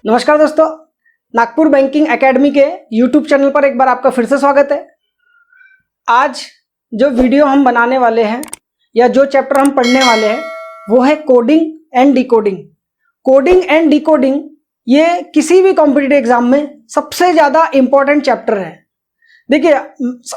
नमस्कार दोस्तों, Nagpur banking academy के यूट्यूब चैनल पर एक बार आपका फिर से स्वागत है। आज जो वीडियो हम बनाने वाले हैं या जो चैप्टर हम पढ़ने वाले हैं वो है coding and decoding. Coding and decoding ये किसी भी कॉम्पिटिटिव एग्जाम में सबसे ज़्यादा इंपॉर्टेंट चैप्टर है। देखिए,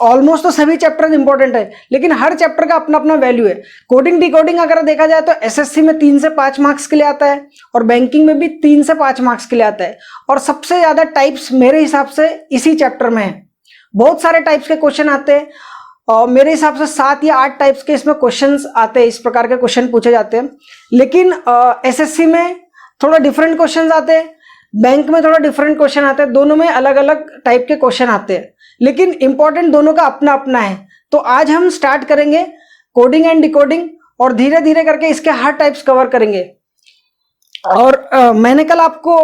ऑलमोस्ट तो सभी चैप्टर इंपॉर्टेंट है, लेकिन हर चैप्टर का अपना अपना वैल्यू है। कोडिंग डिकोडिंग अगर देखा जाए तो एसएससी में 3 से 5 मार्क्स के लिए आता है और बैंकिंग में भी 3 से 5 मार्क्स के लिए आता है। और सबसे ज्यादा टाइप्स मेरे हिसाब से इसी चैप्टर में है। बहुत सारे टाइप्स के क्वेश्चन आते हैं और मेरे हिसाब से 7 या 8 टाइप्स के इसमें क्वेश्चंस आते हैं, इस प्रकार के क्वेश्चन पूछे जाते हैं। लेकिन एसएससी में थोड़ा डिफरेंट क्वेश्चन आते हैं, बैंक में थोड़ा डिफरेंट क्वेश्चन आते हैं, दोनों में अलग अलग टाइप के क्वेश्चन आते हैं, लेकिन इंपॉर्टेंट दोनों का अपना अपना है। तो आज हम स्टार्ट करेंगे कोडिंग एंड डिकोडिंग और धीरे धीरे करके इसके हर टाइप्स कवर करेंगे। और मैंने कल आपको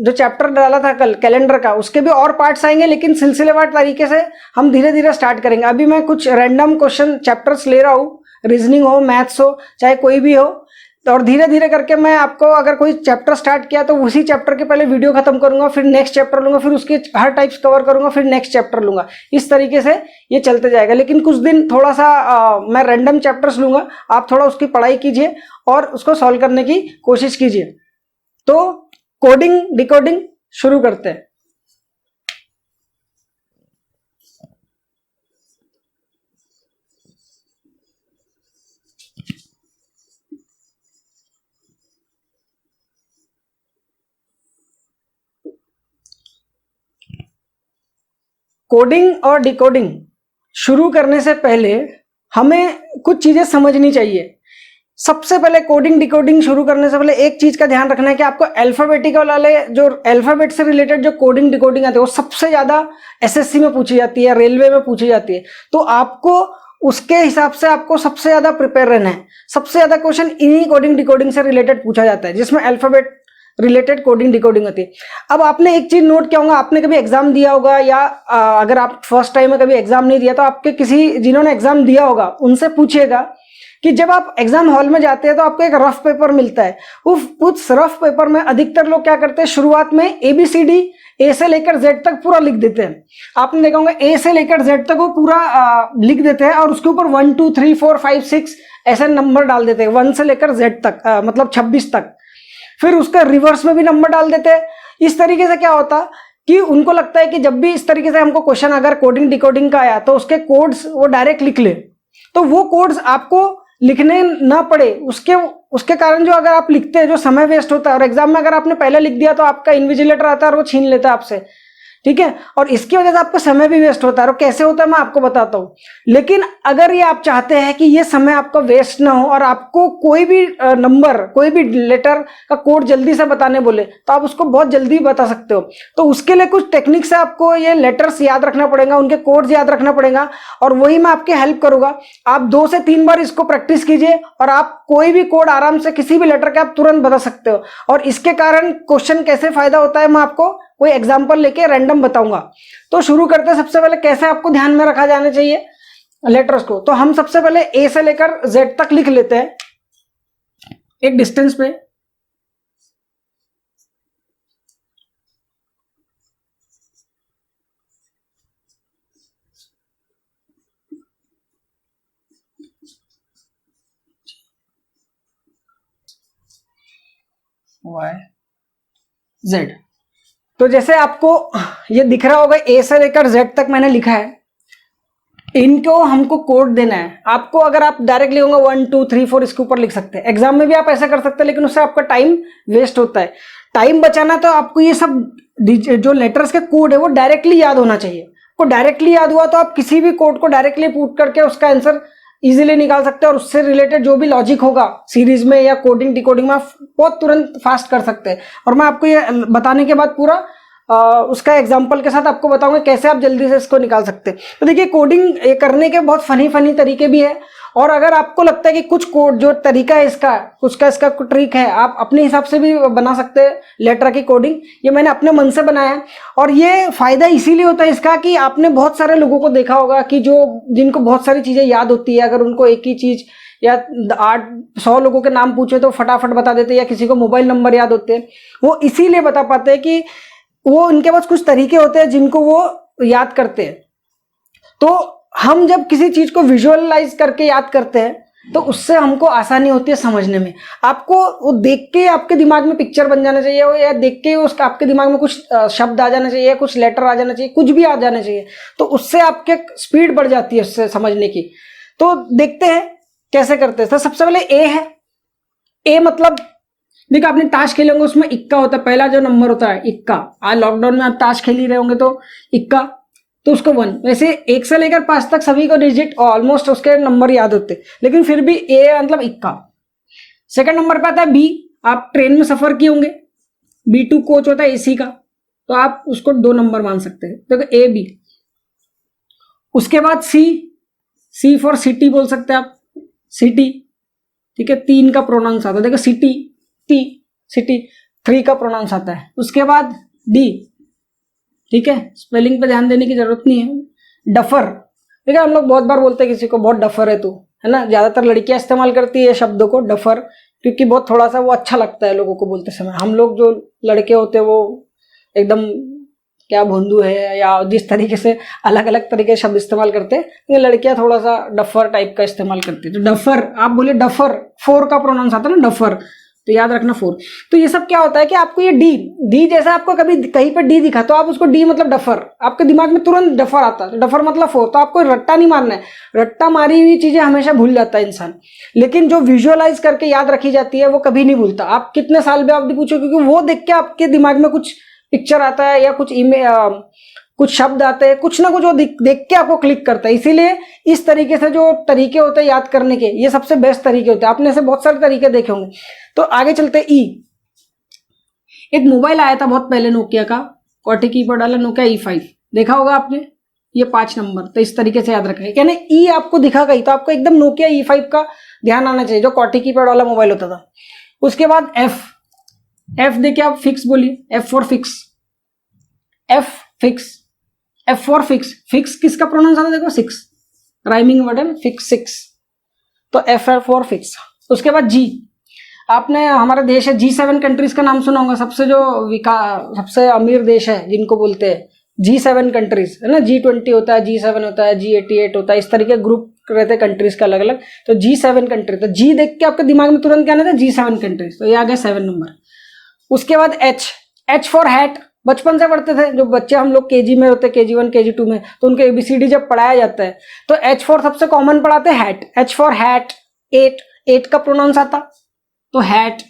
जो चैप्टर डाला था कल कैलेंडर का, उसके भी और पार्ट्स आएंगे, लेकिन सिलसिलेवार तरीके से हम धीरे धीरे स्टार्ट करेंगे। अभी मैं कुछ रैंडम क्वेश्चन चैप्टर्स ले रहा हूँ, रीजनिंग हो, मैथ्स हो, चाहे कोई भी हो, और धीरे धीरे करके मैं आपको अगर कोई चैप्टर स्टार्ट किया तो उसी चैप्टर के पहले वीडियो खत्म करूंगा, फिर नेक्स्ट चैप्टर लूंगा, फिर उसके हर टाइप्स कवर करूंगा, फिर नेक्स्ट चैप्टर लूंगा। इस तरीके से ये चलते जाएगा। लेकिन कुछ दिन थोड़ा सा मैं रैंडम चैप्टर्स लूंगा, आप थोड़ा उसकी पढ़ाई कीजिए और उसको सॉल्व करने की कोशिश कीजिए। तो कोडिंग डिकोडिंग शुरू करते हैं। कोडिंग और डिकोडिंग शुरू करने से पहले हमें कुछ चीजें समझनी चाहिए। सबसे पहले कोडिंग डिकोडिंग शुरू करने से पहले एक चीज का ध्यान रखना है कि आपको अल्फाबेटिकल वाले जो अल्फाबेट से रिलेटेड जो कोडिंग डिकोडिंग आती है वो सबसे ज्यादा एसएससी में पूछी जाती है, रेलवे में पूछी जाती है। तो आपको उसके हिसाब से आपको सबसे ज्यादा प्रिपेयर रहना है। सबसे ज्यादा क्वेश्चन इन्हीं कोडिंग डिकोडिंग से रिलेटेड पूछा जाता है, जिसमें अल्फाबेट रिलेटेड कोडिंग डिकोडिंग होती है। अब आपने एक चीज नोट किया होगा, आपने कभी एग्जाम दिया होगा या अगर आप फर्स्ट टाइम में कभी एग्जाम नहीं दिया तो आपके किसी जिन्होंने एग्जाम दिया होगा उनसे पूछिएगा कि जब आप एग्जाम हॉल में जाते हैं तो आपको एक रफ पेपर मिलता है। उस रफ पेपर में अधिकतर लोग क्या करते हैं, शुरुआत में ABCD A से लेकर Z तक पूरा लिख देते हैं। आपने देखा होगा A से लेकर Z तक वो पूरा लिख देते हैं और उसके ऊपर 1 2 3 4 5 6 ऐसे नंबर डाल देते हैं, 1 से लेकर Z तक, मतलब 26 तक। फिर उसका रिवर्स में भी नंबर डाल देते हैं। इस तरीके से क्या होता कि उनको लगता है कि जब भी इस तरीके से हमको क्वेश्चन अगर कोडिंग डिकोडिंग का आया तो उसके कोड्स वो डायरेक्ट लिख ले, तो वो कोड्स आपको लिखने ना पड़े। उसके कारण जो अगर आप लिखते हैं जो समय वेस्ट होता है, और एग्जाम में अगर आपने पहले लिख दिया तो आपका इन्विजिलेटर आता है और वो छीन लेता है आपसे, ठीक है, और इसकी वजह से आपका समय भी वेस्ट होता है। और कैसे होता है मैं आपको बताता हूँ। लेकिन अगर ये आप चाहते हैं कि ये समय आपका वेस्ट ना हो और आपको कोई भी नंबर, कोई भी लेटर का कोड जल्दी से बताने बोले तो आप उसको बहुत जल्दी बता सकते हो। तो उसके लिए कुछ टेक्निक से आपको ये लेटर्स याद रखना पड़ेगा, उनके कोड्स याद रखना पड़ेगा, और वही मैं आपकी हेल्प करूंगा। आप 2 से 3 बार इसको प्रैक्टिस कीजिए और आप कोई भी कोड आराम से किसी भी लेटर के आप तुरंत बता सकते हो। और इसके कारण क्वेश्चन कैसे फायदा होता है मैं आपको कोई एग्जांपल लेके रैंडम बताऊंगा। तो शुरू करते हैं। सबसे पहले कैसे आपको ध्यान में रखा जाना चाहिए लेटर्स को, तो हम सबसे पहले A से लेकर Z तक लिख लेते हैं एक डिस्टेंस पे। Y Z, तो जैसे आपको ये दिख रहा होगा A से लेकर Z तक मैंने लिखा है। इनको हमको कोड देना है। आपको अगर आप डायरेक्ट लिखोगे 1 2 3 4 इसके ऊपर लिख सकते हैं। एग्जाम में भी आप ऐसा कर सकते हैं, लेकिन उससे आपका टाइम वेस्ट होता है। टाइम बचाना तो आपको ये सब जो लेटर्स के कोड है वो डायरेक्टली याद होना चाहिए। को डायरेक्टली याद हुआ तो आप किसी भी कोड को डायरेक्टली पुट करके उसका आंसर इजीली निकाल सकते हैं, और उससे रिलेटेड जो भी लॉजिक होगा सीरीज में या कोडिंग डिकोडिंग में आप बहुत तुरंत फास्ट कर सकते हैं। और मैं आपको ये बताने के बाद पूरा उसका एग्जांपल के साथ आपको बताऊंगा कैसे आप जल्दी से इसको निकाल सकते हैं। तो देखिए, कोडिंग करने के बहुत फनी तरीके भी है। और अगर आपको लगता है कि कुछ कोड जो तरीका है इसका ट्रिक है, आप अपने हिसाब से भी बना सकते हैं लेटर की कोडिंग। ये मैंने अपने मन से बनाया है, और ये फायदा इसीलिए होता है इसका कि आपने बहुत सारे लोगों को देखा होगा कि जिनको बहुत सारी चीजें याद होती है, अगर उनको एक ही चीज या 800 लोगों के नाम पूछे तो फटाफट बता देते, या किसी को मोबाइल नंबर याद होते हैं, वो इसीलिए बता पाते हैं कि वो उनके पास कुछ तरीके होते हैं जिनको वो याद करते हैं। तो हम जब किसी चीज को विजुअलाइज करके याद करते हैं तो उससे हमको आसानी होती है समझने में। आपको वो देख के आपके दिमाग में पिक्चर बन जाना चाहिए, या देख के उसका आपके दिमाग में कुछ शब्द आ जाना चाहिए, कुछ लेटर आ जाना चाहिए, कुछ भी आ जाना चाहिए, तो उससे आपके स्पीड बढ़ जाती है उससे समझने की। तो देखते हैं कैसे करते हैं। तो सबसे पहले ए है। ए मतलब देखिए, आपने ताश खेले होंगे, उसमें इक्का होता है, पहला जो नंबर होता है इक्का। आज लॉकडाउन में आप ताश खेल ही रहे होंगे तो इक्का, तो उसको 1। वैसे 1 से लेकर 5 तक सभी को डिजिट ऑलमोस्ट उसके नंबर याद होते, लेकिन फिर भी ए मतलब इक्का। सेकंड नंबर पे आता है बी। आप ट्रेन में सफर किए होंगे, B2 कोच होता है एसी का, तो आप उसको 2 नंबर मान सकते हैं, देखो ए बी। उसके बाद सी फॉर सिटी बोल सकते हैं आप, सिटी, ठीक है। 3 का प्रोनाउंस आता है, देखो सिटी, सिटी 3 का प्रोनाउंस आता है। उसके बाद डी, ठीक है, स्पेलिंग पे ध्यान देने की जरूरत नहीं है। डफर, देखिए हम लोग बहुत बार बोलते हैं किसी को बहुत डफर है तू, है ना। ज्यादातर लड़कियां इस्तेमाल करती है शब्दों को डफर, क्योंकि बहुत थोड़ा सा वो अच्छा लगता है लोगों को बोलते समय। हम लोग जो लड़के होते हैं वो एकदम क्या भोंदू है, या जिस तरीके से अलग अलग तरीके के शब्द इस्तेमाल करते हैं, ये लड़कियां थोड़ा सा डफर टाइप का इस्तेमाल करती है। तो डफर, आप बोलिए डफर, 4 का प्रोनाउंस आता है ना डफर, तो याद रखना 4। तो ये सब क्या होता है कि आपको ये डी जैसा आपको कभी कहीं पर डी दिखा तो आप उसको डी मतलब डफर, आपके दिमाग में तुरंत डफर आता है, डफर मतलब 4। तो आपको रट्टा नहीं मारना है, रट्टा मारी हुई चीजें हमेशा भूल जाता है इंसान, लेकिन जो विजुअलाइज करके याद रखी जाती है वो कभी नहीं भूलता। आप कितने साल भी आप पूछो, क्योंकि वो देख के आपके दिमाग में कुछ पिक्चर आता है, या कुछ शब्द आते हैं, कुछ ना कुछ वो देख के आपको क्लिक करता है। इसीलिए इस तरीके से जो तरीके होते हैं याद करने के, ये सबसे बेस्ट तरीके होते हैं। आपने ऐसे बहुत सारे तरीके देखे होंगे। तो आगे चलते ई। एक मोबाइल आया था बहुत पहले नोकिया का, क्वार्टी कीपैड वाला नोकिया E5, देखा होगा आपने, ये 5 नंबर। तो इस तरीके से याद रखें, यानी ई आपको दिखा गई तो आपको एकदम नोकिया E5 का ध्यान आना चाहिए, जो क्वार्टी कीपैड वाला मोबाइल होता था। उसके बाद एफ देखिए, आप फिक्स बोलिए, F for fix, F for fix किसका प्रोनाउंस आता है, देखो 6, राइमिंग वर्ड है फिक्स 6, तो F फॉर फिक्स। उसके बाद जी, आपने हमारा देश है G7 कंट्रीज का नाम सुना होगा, सबसे अमीर देश है जिनको बोलते हैं G7 कंट्रीज, है ना। G20 होता है, G7 होता है, G88 होता है, इस तरीके ग्रुप रहते हैं कंट्रीज का अलग अलग। तो G7 कंट्री, तो जी देख के आपके दिमाग में तुरंत क्या आना था, G7 कंट्रीज, तो ये आ गया 7 नंबर। उसके बाद H फॉर हैट, बचपन से पढ़ते थे जो बच्चे हम लोग केजी में होते, KG1 KG2 में, तो उनके ABCD जब पढ़ाया जाता है तो H फॉर सबसे कॉमन पढ़ाते हैं हैट, H फॉर हैट। 8 का प्रोनाउंस आता तो हैट,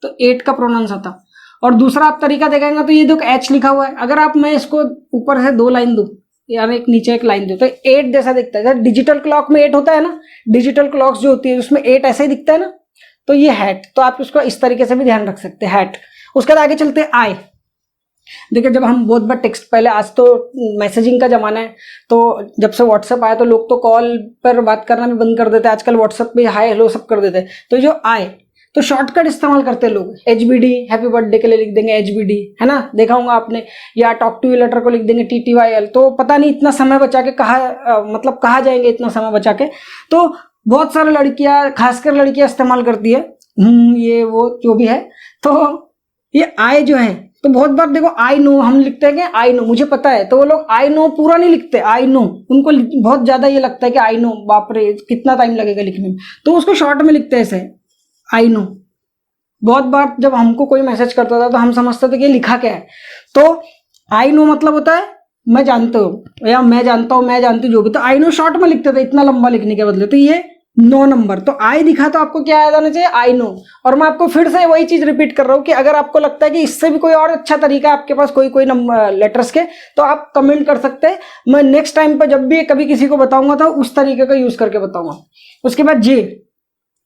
तो 8 का प्रोनाउंस आता। और दूसरा आप तरीका देखेंगे तो ये देखो H लिखा हुआ है, अगर आप मैं इसको ऊपर से 2 लाइन दूं, यानी एक नीचे एक लाइन दूं, तो 8 जैसा दिखता है। जैसे डिजिटल क्लॉक में 8 होता है ना, डिजिटल क्लॉक्स जो होती है उसमें 8 ऐसे ही दिखता है ना, तो ये हैट। तो आप इसको इस तरीके से भी ध्यान रख सकते हैं, हैट। उसके बाद आगे चलते हैं आई। देखिए, जब हम बहुत बार टेक्स्ट, पहले आज तो मैसेजिंग का जमाना है, तो जब से व्हाट्सएप आया तो लोग तो कॉल पर बात करना भी बंद कर देते हैं, आजकल व्हाट्सएप पे हाय हेलो सब कर देते हैं। तो जो आए तो शॉर्टकट इस्तेमाल करते हैं लोग, HBD, हैप्पी बर्थडे के लिए लिख देंगे HBD, है ना, देखा होगा आपने। या टॉक टू यू लेटर को लिख देंगे TTYL। तो पता नहीं इतना समय बचा के कहाँ जाएंगे इतना समय बचा के। तो बहुत सारी लड़कियां, खासकर लड़कियां इस्तेमाल करती है, ये वो जो भी है। तो ये आई जो है, तो बहुत बार देखो आई नो हम लिखते हैं कि आई नो, मुझे पता है, तो वो लोग आई नो पूरा नहीं लिखते, आई नो, उनको बहुत ज्यादा ये लगता है कि आई नो, बाप रे कितना टाइम लगेगा लिखने में, तो उसको शॉर्ट में लिखते हैं ऐसे, आई नो। बहुत बार जब हमको कोई मैसेज करता था तो हम समझते थे कि लिखा क्या है, तो आई नो मतलब होता है मैं जानता हूँ, या मैं जानता हूँ, मैं जानती हूँ, जो भी। तो आई नो शॉर्ट में लिखते थे इतना लंबा लिखने के बदले। तो ये 9 नंबर। तो आई दिखा तो आपको क्या याद आना चाहिए, आई नो। और मैं आपको फिर से वही चीज रिपीट कर रहा हूँ कि अगर आपको लगता है कि इससे भी कोई और अच्छा तरीका है आपके पास, कोई नंबर लेटर्स के, तो आप कमेंट कर सकते हैं। मैं नेक्स्ट टाइम पर जब भी कभी किसी को बताऊंगा तो उस तरीके का यूज करके बताऊंगा। उसके बाद जे,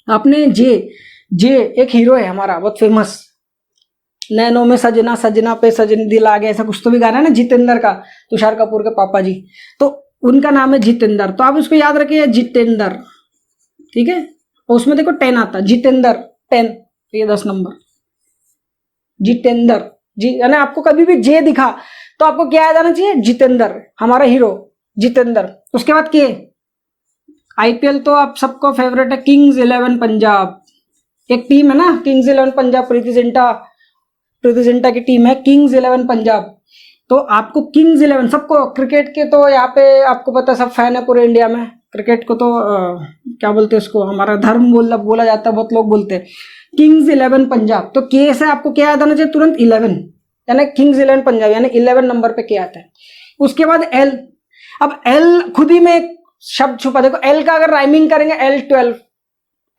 आपने जे एक हीरो है हमारा बहुत फेमस, नैनो में सजना सजना पे सजन दिल आ गया, ऐसा कुछ तो भी गाना है ना जितेंद्र का, तुषार कपूर के पापा जी, तो उनका नाम है जितेंद्र। तो आप इसको याद रखिए जितेंद्र, ठीक है। और उसमें देखो 10 आता, जितेंद्र 10, ये 10 नंबर जितेंद्र जी, यानी आपको कभी भी जे दिखा तो आपको क्या याद आना चाहिए, जितेंद्र, हमारा हीरो जितेंद्र। उसके बाद के, आईपीएल तो आप सबको फेवरेट है, किंग्स 11 पंजाब, एक टीम है ना किंग्स 11 पंजाब, प्रीति जिंटा की टीम है किंग्स 11 पंजाब। तो आपको किंग्स 11 सबको, क्रिकेट के तो यहाँ पे आपको पता है सब फैन है पूरे इंडिया में, क्रिकेट को तो क्या बोलते हैं उसको, हमारा धर्म बोला जाता है, बहुत लोग बोलते हैं किंग्स 11 पंजाब। तो के से आपको क्या याद आना चाहिए तुरंत, 11, यानी किंग्स 11 पंजाब यानी 11 नंबर पे क्या आता है। उसके बाद एल, अब एल खुद ही में एक शब्द छुपा, देखो एल का अगर राइमिंग करेंगे L12,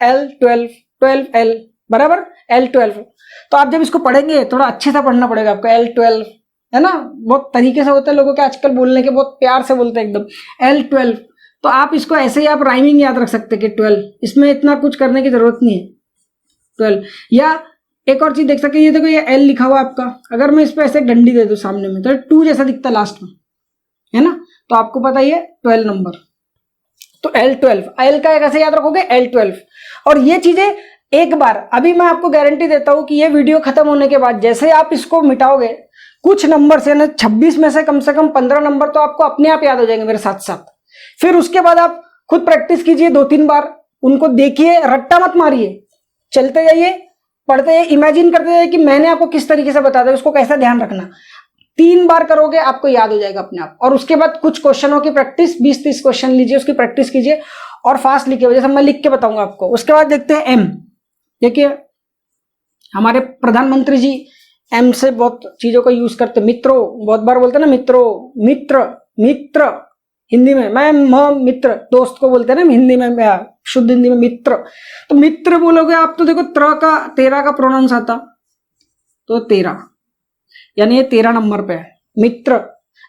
L12, 12L बराबर L12। तो आप जब इसको पढ़ेंगे थोड़ा अच्छे से पढ़ना पड़ेगा आपको, L12 है ना, बहुत तरीके से होता है लोगों के आजकल बोलने के, बहुत प्यार से बोलते हैं एकदम, L12। तो आप इसको ऐसे ही आप राइमिंग याद रख सकते हैं कि 12, इसमें इतना कुछ करने की जरूरत नहीं है, 12। या एक और चीज देख सकते हैं, ये देखो ये एल लिखा हुआ आपका, अगर मैं इस पर ऐसे डंडी दे दूं सामने में तो 2 जैसा दिखता है लास्ट में, है ना, तो आपको पता ही है 12 नंबर। तो L12, एल का कैसे याद रखोगे L12। और ये चीजें एक बार, अभी मैं आपको गारंटी देता हूं कि ये वीडियो खत्म होने के बाद जैसे आप इसको मिटाओगे, कुछ नंबर से ना 26 में से कम 15 नंबर तो आपको अपने आप याद हो जाएंगे मेरे साथ साथ। फिर उसके बाद आप खुद प्रैक्टिस कीजिए 2-3 बार, उनको देखिए, रट्टा मत मारिए, चलते जाइए, पढ़ते जाइए, इमेजिन करते जाइए कि मैंने आपको किस तरीके से बता दिया, उसको कैसा ध्यान रखना। 3 बार करोगे आपको याद हो जाएगा अपने आप। और उसके बाद कुछ क्वेश्चनों की प्रैक्टिस, 20-30 क्वेश्चन लीजिए, उसकी प्रैक्टिस कीजिए और फास्ट लिखिए, जैसे मैं लिख के बताऊंगा आपको। उसके बाद देखते हैं एम। देखिए हमारे प्रधानमंत्री जी एम से बहुत चीजों को यूज करते, मित्रों बहुत बार बोलते हैं ना, मित्रों, मित्र हिंदी में, मैं मित्र दोस्त को बोलते हैं ना हिंदी में, शुद्ध हिंदी में मित्र। तो मित्र बोलोगे आप तो देखो 13 का प्रोनाउंस आता, तो 13 यानी ये 13 नंबर पे है मित्र।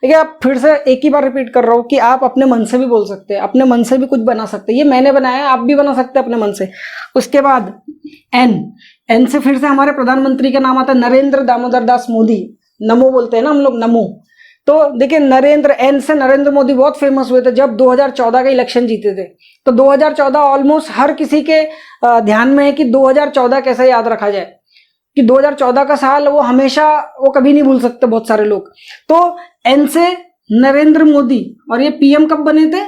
ठीक है, आप फिर से एक ही बार रिपीट कर रहा हूं कि आप अपने मन से भी बोल सकते हैं, अपने मन से भी कुछ बना सकते हैं, ये मैंने बनाया है, आप भी बना सकते हैं अपने मन से। उसके बाद एन से फिर से हमारे प्रधानमंत्री का नाम आता है नरेंद्र दामोदर दास मोदी, नमो बोलते हैं ना हम लोग, नमो। तो देखिए नरेंद्र, एन से नरेंद्र मोदी बहुत फेमस हुए थे जब 2014 का इलेक्शन जीते थे। तो 2014 ऑलमोस्ट हर किसी के ध्यान में है कि 2014 कैसे याद रखा जाए, कि 2014 का साल वो हमेशा, वो कभी नहीं भूल सकते बहुत सारे लोग। तो एन से नरेंद्र मोदी, और ये पीएम कब बने थे,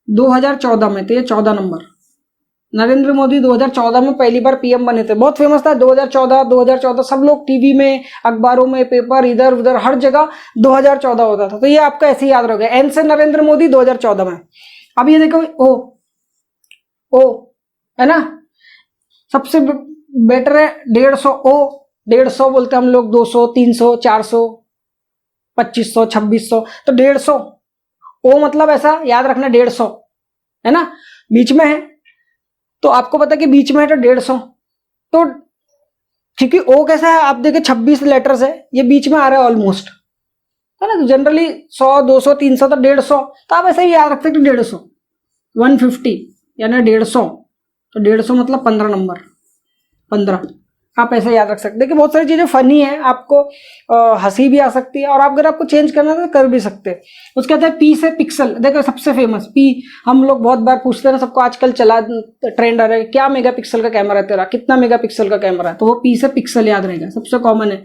2014 में, तो ये 14 नंबर, नरेंद्र मोदी 2014 में पहली बार पीएम बने थे, बहुत फेमस था 2014 सब लोग टीवी में, अखबारों में, पेपर, इधर उधर हर जगह 2014 होता था। तो ये आपका ऐसे ही याद रहोगे, एन से नरेंद्र मोदी 2014 में। अब ये देखो ओ है ना, सबसे बेटर है 150, ओ 150 बोलते हैं हम लोग, 200, 300, 400, 2500, 2600, तो 150 ओ मतलब ऐसा याद रखना 150 है ना, बीच में है तो आपको पता कि बीच में है तो 150। तो क्योंकि ओ कैसा है, आप देखिए 26 लेटर्स है, ये बीच में आ रहा है ऑलमोस्ट, है ना, तो जनरली 100, 200, 300 तो 150, तो आप ऐसे ही याद रखते हैं कि 150, 150 यानी 150, तो 150 मतलब 15 नंबर, 15 आप ऐसे याद रख सकते हैं। देखिए बहुत सारी चीजें फनी है, आपको हंसी भी आ सकती है, और आप अगर आपको चेंज करना है तो कर भी सकते हैं। उसके बाद पी से पिक्सल, देखो सबसे फेमस पी, हम लोग बहुत बार पूछते हैं ना, सबको आजकल चला ट्रेंड आ रहा है, क्या मेगापिक्सल का कैमरा है तेरा, कितना मेगापिक्सल का कैमरा है, तो वो पी से पिक्सल याद रहेगा, सबसे कॉमन है।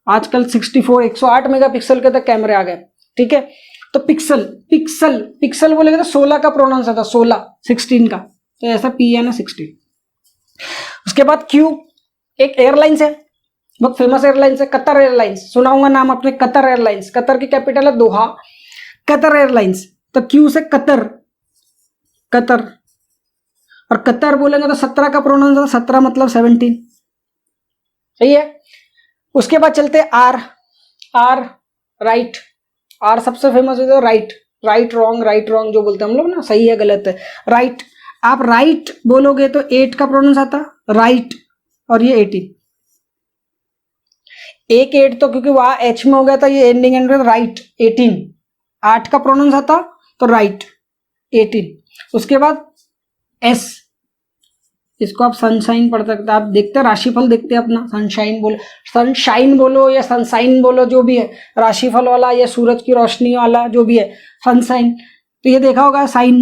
आजकल 64, 108 मेगापिक्सल के तक कैमरे आ गए, ठीक है। तो पिक्सल बोलेगा तो 16 का प्रोनाउंस आता, 16, 16 का, तो ऐसा पी है ना 16। उसके बाद क्यू, एक एयरलाइंस है, बहुत फेमस एयरलाइंस है, कतर एयरलाइंस, सुना होगा नाम आपने, कतर एयरलाइंस, कतर की कैपिटल है दोहा, कतर एयरलाइंस। तो क्यू से कतर, और कतर बोलेंगे तो 17 का प्रोनाउंस है, 17 मतलब 17, सही है। उसके बाद चलते आर, राइट, आर सबसे फेमस है, राइट रॉन्ग जो बोलते हैं हम लोग ना, सही है गलत है, राइट। आप राइट बोलोगे तो 8 का प्रोनाउंस आता, राइट, और ये 18, एक 8 तो क्योंकि वहां एच में हो गया था, ये एंडिंग एंड राइट, 18, 8 का प्रोनाउंस आता तो राइट, 18। उसके बाद एस, इसको आप सनशाइन पढ़ सकते हैं, आप देखते हैं राशिफल देखते हैं अपना, सनशाइन बोलो या सनशाइन बोलो, जो भी है राशिफल वाला या सूरज की रोशनी वाला जो भी है, सनशाइन। तो ये देखा होगा साइन,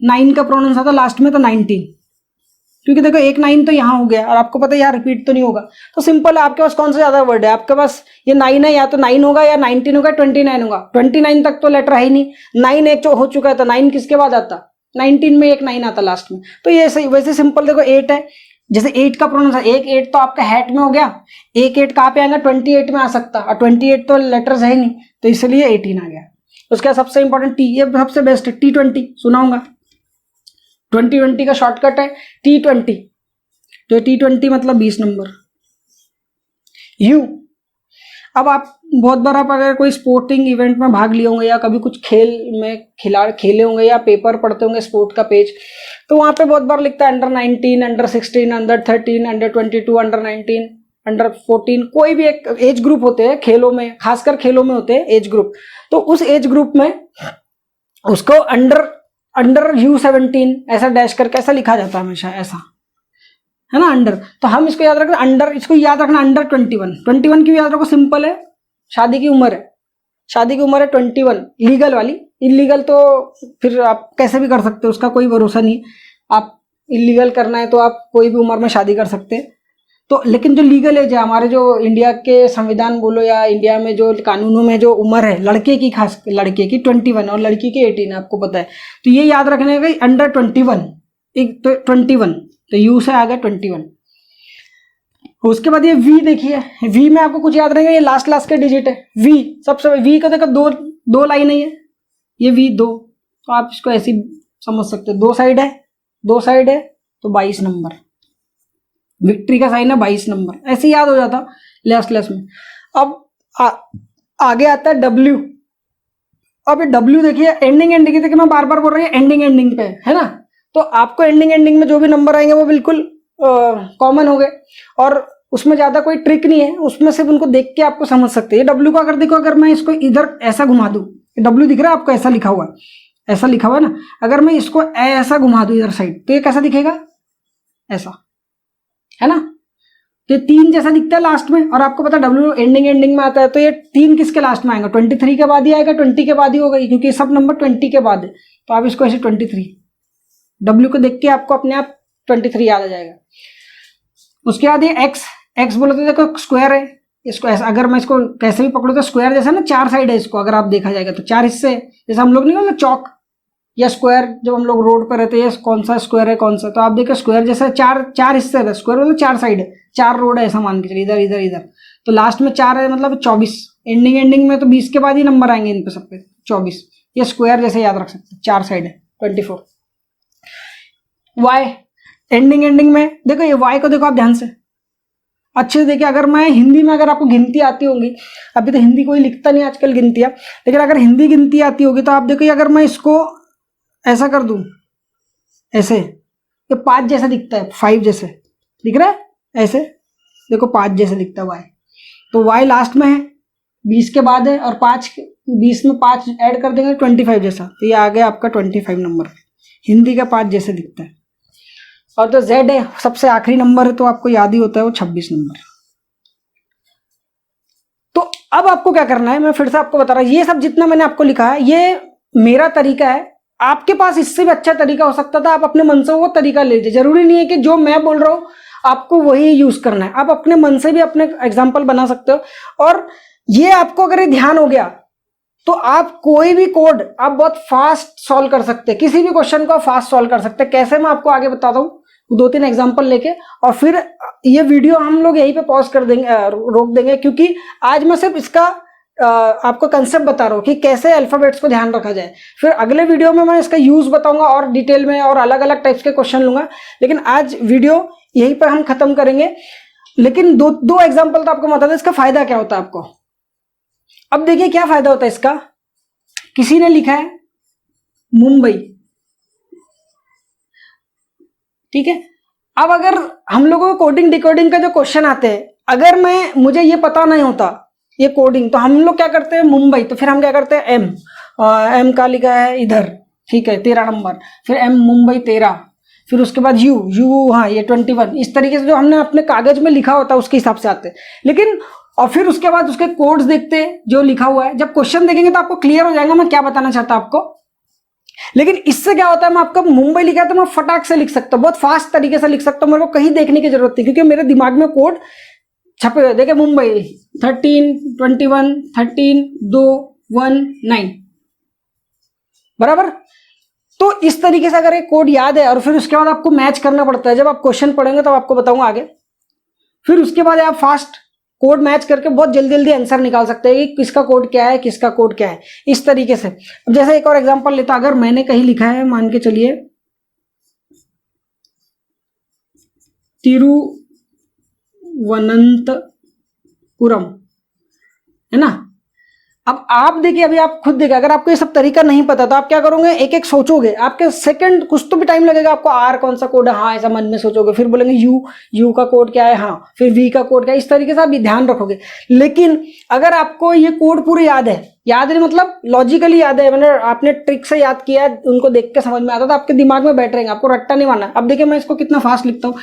9 का प्रोनाउंस आता लास्ट में, तो 19, क्योंकि देखो एक 9 तो यहाँ हो गया, और आपको पता है यहाँ रिपीट तो नहीं होगा, तो सिंपल है, आपके पास कौन सा ज्यादा वर्ड है, आपके पास ये 9 है, या तो 9 होगा या 19 होगा, 29 होगा, 29 तक तो लेटर है ही नहीं, 9 एक हो चुका है, तो 9 किसके बाद आता, 19 में एक 9 आता लास्ट में, तो ये सही। वैसे सिंपल देखो 8 है, जैसे 8 का प्रोनाउंस है, एक 8 तो आपका हैट में हो गया, एक 8 कहाँ पे आएगा, 28 में आ सकता, और 28 तो लेटर्स है ही नहीं, तो इसलिए 18 आ गया। उसके बाद सबसे इंपॉर्टेंट टी, ये सबसे बेस्ट है, T20 सुना होगा, 2020 का शॉर्टकट है T20, तो T20 मतलब 20 नंबर। यू, अब आप बहुत बार आप अगर कोई स्पोर्टिंग इवेंट में भाग लिए होंगे या कभी कुछ खेल में खेले होंगे या पेपर पढ़ते होंगे स्पोर्ट का पेज, तो वहां पे बहुत बार लिखता है under 19, under 16, under 13, under 22, under 19, under 14, कोई भी एक एज ग्रुप होते हैं खेलों में, खासकर खेलों में होते हैं एज ग्रुप, तो उस एज ग्रुप में उसको अंडर U17 ऐसा डैश करके ऐसा लिखा जाता है हमेशा, ऐसा है ना अंडर। तो हम इसको याद रखना अंडर, इसको याद रखना अंडर 21 क्यों याद रखो, सिंपल है, शादी की उम्र है, शादी की उम्र है 21 लीगल वाली, इलीगल तो फिर आप कैसे भी कर सकते हो, उसका कोई भरोसा नहीं, आप इलीगल करना है तो आप कोई भी उम्र में शादी कर सकते हैं, तो लेकिन जो लीगल एज है हमारे जो इंडिया के संविधान बोलो या इंडिया में जो कानूनों में जो उम्र है लड़के की, खास लड़के की 21 और लड़की की 18 आपको पता है, तो ये याद रखने का अंडर 21, एक तो 21, तो यू से आ गया 21। उसके बाद ये वी देखिए, वी में आपको कुछ याद रहेगा, ये लास्ट के डिजिट है वी, सबसे वी का देखो दो लाइन है, ये वी 2, तो आप इसको ऐसे समझ सकते हो, दो साइड है तो 22 नंबर, विक्ट्री का साइन है 22 नंबर, ऐसे याद हो जाता लेस में। अब आगे आता है डब्ल्यू, अब ये डब्ल्यू देखिए एंडिंग देखिए, मैं बार बार बोल रही हूँ एंडिंग पे है ना, तो आपको एंडिंग में जो भी नंबर आएंगे वो बिल्कुल कॉमन हो गए, और उसमें ज्यादा कोई ट्रिक नहीं है, उसमें सिर्फ उनको देख के आपको समझ सकते हैं। डब्ल्यू को अगर देखो, अगर मैं इसको इधर ऐसा घुमा दूं, डब्ल्यू दिख रहा है आपको, ऐसा लिखा हुआ है ना, अगर मैं इसको ऐसा घुमा दूं इधर साइड, तो ये कैसा दिखेगा, ऐसा है ना, तो ये 3 जैसा दिखता है लास्ट में, और आपको पता डब्ल्यू एंडिंग में आता है, तो ये 3 किसके लास्ट में आएगा, 23 के बाद ही आएगा, 20 के बाद ही होगा, क्योंकि सब नंबर 20 के बाद है, तो आप इसको ऐसे 23, डब्ल्यू को देख के आपको अपने आप 23 याद आ जाएगा। उसके बाद ये एक्स बोलो तो देखो स्क्वायर है, इसको ऐसा अगर मैं इसको कैसे भी पकड़ू तो स्क्वायर जैसा ना, 4 साइड है इसको, अगर आप देखा जाएगा तो 4 हिस्से, जैसे हम लोग नहीं बोलते चौक या स्क्वायर, जब हम लोग रोड पर रहते हैं कौन सा स्क्वायर है कौन सा, तो आप देखो स्क्वायर जैसा 4 हिस्से है, स्क्वायर मतलब 4 साइड है, 4 रोड है ऐसा मान के चलिए, इधर तो लास्ट में 4 है मतलब 24, एंडिंग में तो 20 के बाद ही नंबर आएंगे इन पे सब पे 24, ये स्क्वायर जैसे याद रख सकते हैं, 4 साइड है 24। वाई एंडिंग में देखो, ये वाई को देखो आप ध्यान से अच्छे से देखिए, अगर मैं हिंदी में, अगर आपको गिनती आती होगी, अभी तो हिंदी कोई लिखता नहीं आजकल गिनतियां, लेकिन अगर हिंदी गिनती आती होगी तो आप देखो, अगर मैं इसको ऐसा कर दूं ऐसे, ये 5 जैसा दिखता है, 5 जैसे दिख रहा है, ऐसे देखो 5 जैसे दिखता है वाई, तो वाई लास्ट में है 20 के बाद है, और 20 में 5 ऐड कर देंगे 25 जैसा, तो ये आ गया आपका 25 नंबर, हिंदी का 5 जैसे दिखता है। और जो जेड है सबसे आखिरी नंबर है, तो आपको याद ही होता है वो 26 नंबर। तो अब आपको क्या करना है, मैं फिर से आपको बता रहा हूं, ये सब जितना मैंने आपको लिखा है ये मेरा तरीका है, आपके पास इससे भी अच्छा तरीका हो सकता था, आप अपने मन से वो तरीका ले लीजिए, जरूरी नहीं है कि जो मैं बोल रहा हूं आपको वही यूज करना है, आप अपने मन से भी अपने एग्जाम्पल बना सकते हो, और ये आपको अगर ये ध्यान हो गया तो आप कोई भी कोड आप बहुत फास्ट सॉल्व कर सकते हैं, किसी भी क्वेश्चन को आप फास्ट सॉल्व कर सकते हैं। कैसे मैं आपको आगे बताता हूँ 2-3 एग्जांपल लेके, और फिर ये वीडियो हम लोग यहीं पे पॉज कर देंगे, रोक देंगे, क्योंकि आज मैं सिर्फ इसका आपको कंसेप्ट बता रहा हूँ कि कैसे अल्फाबेट्स को ध्यान रखा जाए, फिर अगले वीडियो में मैं इसका यूज बताऊंगा और डिटेल में, और अलग अलग टाइप्स के क्वेश्चन लूंगा, लेकिन आज वीडियो यहीं पर हम खत्म करेंगे। लेकिन दो एग्जाम्पल तो आपको बता दें इसका फायदा क्या होता है आपको। अब देखिए क्या फायदा होता है इसका, किसी ने लिखा है मुंबई, ठीक है, अब अगर हम लोगों को कोडिंग डिकोडिंग का जो क्वेश्चन आते हैं, अगर मुझे ये पता नहीं होता ये कोडिंग, तो हम लोग क्या करते हैं मुंबई, तो फिर हम क्या करते हैं एम का लिखा है इधर, ठीक है 13 नंबर, फिर एम मुंबई 13, फिर उसके बाद यू हाँ ये 21, इस तरीके से जो हमने अपने कागज में लिखा होता है उसके हिसाब से आते हैं। लेकिन और फिर उसके बाद उसके कोड्स देखते हैं जो लिखा हुआ है, जब क्वेश्चन देखेंगे तो आपको क्लियर हो जाएगा मैं क्या बताना चाहता आपको। लेकिन इससे क्या होता है, मैं आपको मुंबई लिखा है तो मैं फटाक से लिख सकता हूँ, बहुत फास्ट तरीके से लिख सकता हूँ, मेरे को कहीं देखने की जरूरत नहीं, क्योंकि मेरे दिमाग में कोड छपे हुए। देखिए मुंबई 13, 21, 13, 2, 1, 9 बराबर। तो तो इस तरीके से अगर एक कोड याद है और फिर उसके बाद आपको मैच करना पड़ता है, जब आप क्वेश्चन पढ़ेंगे तब आपको बताऊंगा आगे, फिर उसके बाद आप फास्ट कोड मैच करके बहुत जल्दी जल्दी आंसर निकाल सकते हैं कि किसका कोड क्या है, किसका कोड क्या है, इस तरीके से। अब जैसे एक और एग्जांपल लेता, अगर मैंने कहीं लिखा है, मान के चलिए तिरुवनंतपुरम, है ना। अब आप देखिए, अभी आप खुद देखिए, अगर आपको ये सब तरीका नहीं पता तो आप क्या करोगे, एक एक सोचोगे, आपके सेकंड कुछ तो भी टाइम लगेगा आपको, आर कौन सा कोड है, हाँ ऐसा मन में सोचोगे, फिर बोलेंगे यू का कोड क्या है, हाँ, फिर वी का कोड क्या है, इस तरीके से आप ध्यान रखोगे। लेकिन अगर आपको ये कोड पूरे याद है, याद नहीं मतलब लॉजिकली याद है, मैंने आपने ट्रिक से याद किया, उनको देख के समझ में आता, तो आपके दिमाग में बैठ रहेंगे, आपको रट्टा नहीं मारना। अब देखिए मैं इसको कितना फास्ट लिखता हूँ,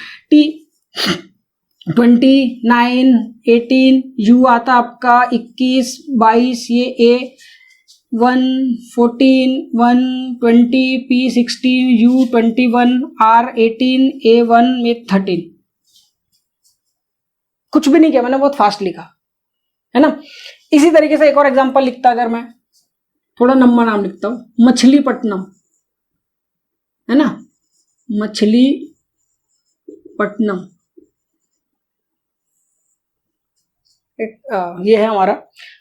T29 18, यू आता आपका 21 22, ये A 1 14 1 20, P 16, U 21, R 18, A 1 में 13। कुछ भी नहीं किया मैंने, बहुत फास्ट लिखा, है ना। इसी तरीके से एक और एग्जांपल लिखता, अगर मैं थोड़ा लंबा नाम लिखता हूं, मछलीपट्टनम, है ना, मछलीपट्टनम, ये है हमारा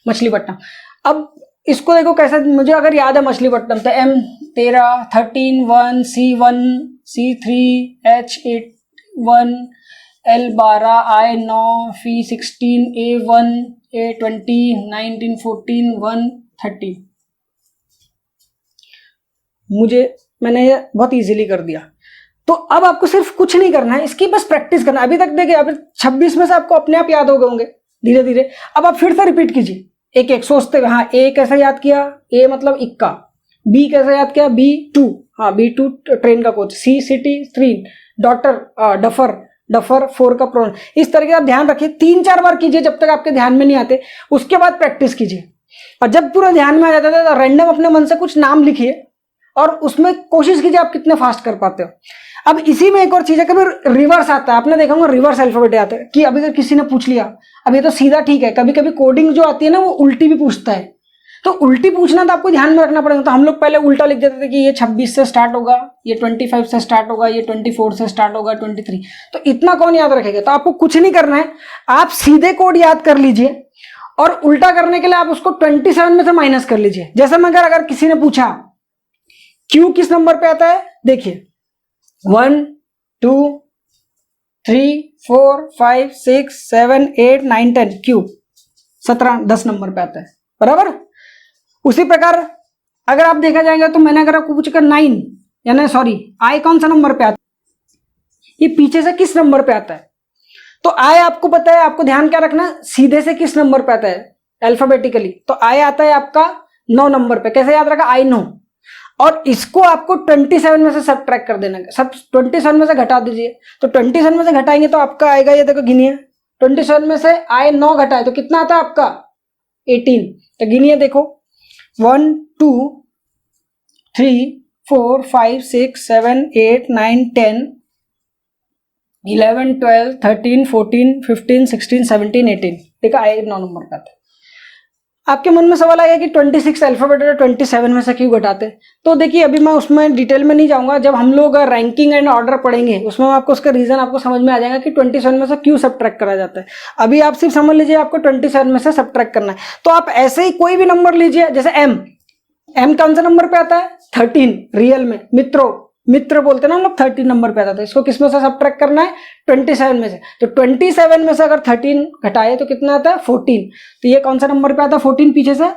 मछलीपट्टनम। अब इसको देखो कैसे, मुझे अगर याद है मछलीपट्टनम तो M 13 13 1 C 1 C 3 H 8 1 L 12 I 9 F 16 A 1 A 20 19 14 1 13। मैंने ये बहुत इजीली कर दिया। तो अब आपको सिर्फ कुछ नहीं करना है, इसकी बस प्रैक्टिस करना है। अभी तक देखिए, अभी 26 में से आपको अपने आप याद हो गए होंगे धीरे धीरे। अब आप फिर से रिपीट कीजिए, एक एक सोचते हुए। हाँ, ए कैसे याद किया, ए मतलब इक्का। बी कैसे याद किया, B2, हाँ B2 ट्रेन का coach. C city 3, daughter duffer 4 का प्रोनाउन। इस तरीके आप ध्यान रखिए, 3-4 बार कीजिए जब तक आपके ध्यान में नहीं आते, उसके बाद प्रैक्टिस कीजिए। और जब पूरा ध्यान में आ जाता है तो रैंडम अपने मन से कुछ नाम लिखिए और उसमें कोशिश कीजिए आप कितने फास्ट कर पाते हो। अब इसी में एक और चीज है, कभी रिवर्स आता है, आपने देखा होगा रिवर्स अल्फाबेट आता है कि अभी अगर किसी ने पूछ लिया, अब ये तो सीधा ठीक है, कभी कभी कोडिंग जो आती है ना वो उल्टी भी पूछता है, तो उल्टी पूछना तो आपको ध्यान में रखना पड़ेगा। तो हम लोग पहले उल्टा लिख देते थे कि ये 26 से स्टार्ट होगा, ये 25 से स्टार्ट होगा, ये 24 से स्टार्ट होगा, 23। तो इतना कौन याद रखेगा। तो आपको कुछ नहीं करना है, आप सीधे कोड याद कर लीजिए और उल्टा करने के लिए आप उसको 27 में से माइनस कर लीजिए। जैसे मैं अगर किसी ने पूछा क्यू किस नंबर पे आता है, देखिए 1 2 3 4 5 6 7 8 9 10, क्यू 10 नंबर पे आता है, बराबर। उसी प्रकार अगर आप देखा जाएगा तो मैंने अगर आपको पूछा 9, यानी सॉरी आई कौन सा नंबर पे आता है, ये पीछे से किस नंबर पे आता है। तो आई आपको पता है, आपको ध्यान क्या रखना, सीधे से किस नंबर पे आता है अल्फाबेटिकली। तो आई आता है आपका 9 नंबर पे। कैसे याद रखा, आई 9, और इसको आपको 27 में से सबट्रैक्ट कर देना, सब 27 में से घटा दीजिए। तो 27 में से घटाएंगे तो आपका आएगा, ये देखो गिनिए, 27 में से आई 9 घटाए तो कितना आता है आपका 18। तो गिनिए देखो 1 2 3 4 5 6 7 8 9 10 11 12 13 14 15 16 17 18। देखा, आई 9 नंबर का था। आपके मन में सवाल आएगा कि 26 अल्फाबेट और 27 में से क्यों घटाते। तो देखिए, अभी मैं उसमें डिटेल में नहीं जाऊंगा, जब हम लोग रैंकिंग एंड ऑर्डर पढ़ेंगे उसमें आपको उसका रीजन आपको समझ में आ जाएगा कि 27 में से क्यों सबट्रैक्ट करा जाता है। अभी आप सिर्फ समझ लीजिए आपको 27 में से सबट्रैक्ट करना है। तो आप ऐसे ही कोई भी नंबर लीजिए, जैसे एम कौन सा नंबर पे आता है, 13, रियल में मित्र बोलते हैं ना हम लोग, 13 नंबर पे आता था। इसको किस में से सबट्रैक्ट करना है, 27 में से। तो 27 में से अगर 13 घटाए तो कितना आता है 14। तो ये कौन सा नंबर पे आता है 14, पीछे से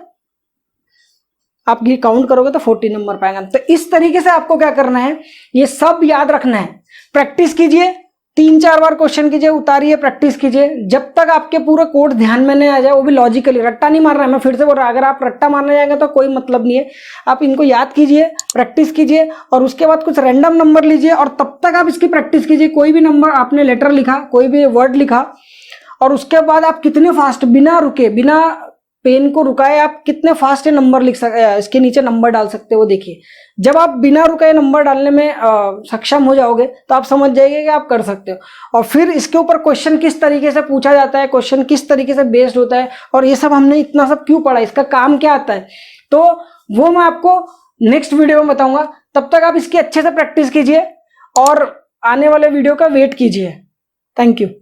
आप ये काउंट करोगे तो 14 नंबर पाएगा। तो इस तरीके से आपको क्या करना है, ये सब याद रखना है। प्रैक्टिस कीजिए, 3-4 बार क्वेश्चन कीजिए, उतारिए, प्रैक्टिस कीजिए, जब तक आपके पूरा कोड ध्यान में नहीं आ जाए, वो भी लॉजिकली। रट्टा नहीं मारना है, मैं फिर से बोल रहा हूं, अगर आप रट्टा मारने जाएंगे तो कोई मतलब नहीं है। आप इनको याद कीजिए, प्रैक्टिस कीजिए, और उसके बाद कुछ रैंडम नंबर लीजिए और तब तक आप इसकी प्रैक्टिस कीजिए। कोई भी नंबर आपने लेटर लिखा, कोई भी वर्ड लिखा, और उसके बाद आप कितने फास्ट, बिना रुके, बिना पेन को रुकाए आप कितने फास्ट नंबर लिख सकते, इसके नीचे नंबर डाल सकते हो। देखिए, जब आप बिना रुके नंबर डालने में सक्षम हो जाओगे तो आप समझ जाइए कि आप कर सकते हो। और फिर इसके ऊपर क्वेश्चन किस तरीके से पूछा जाता है, क्वेश्चन किस तरीके से बेस्ड होता है, और ये सब हमने इतना सब क्यों पढ़ा, इसका काम क्या आता है, तो वो मैं आपको नेक्स्ट वीडियो में बताऊंगा। तब तक आप इसकी अच्छे से प्रैक्टिस कीजिए और आने वाले वीडियो का वेट कीजिए। Thank you.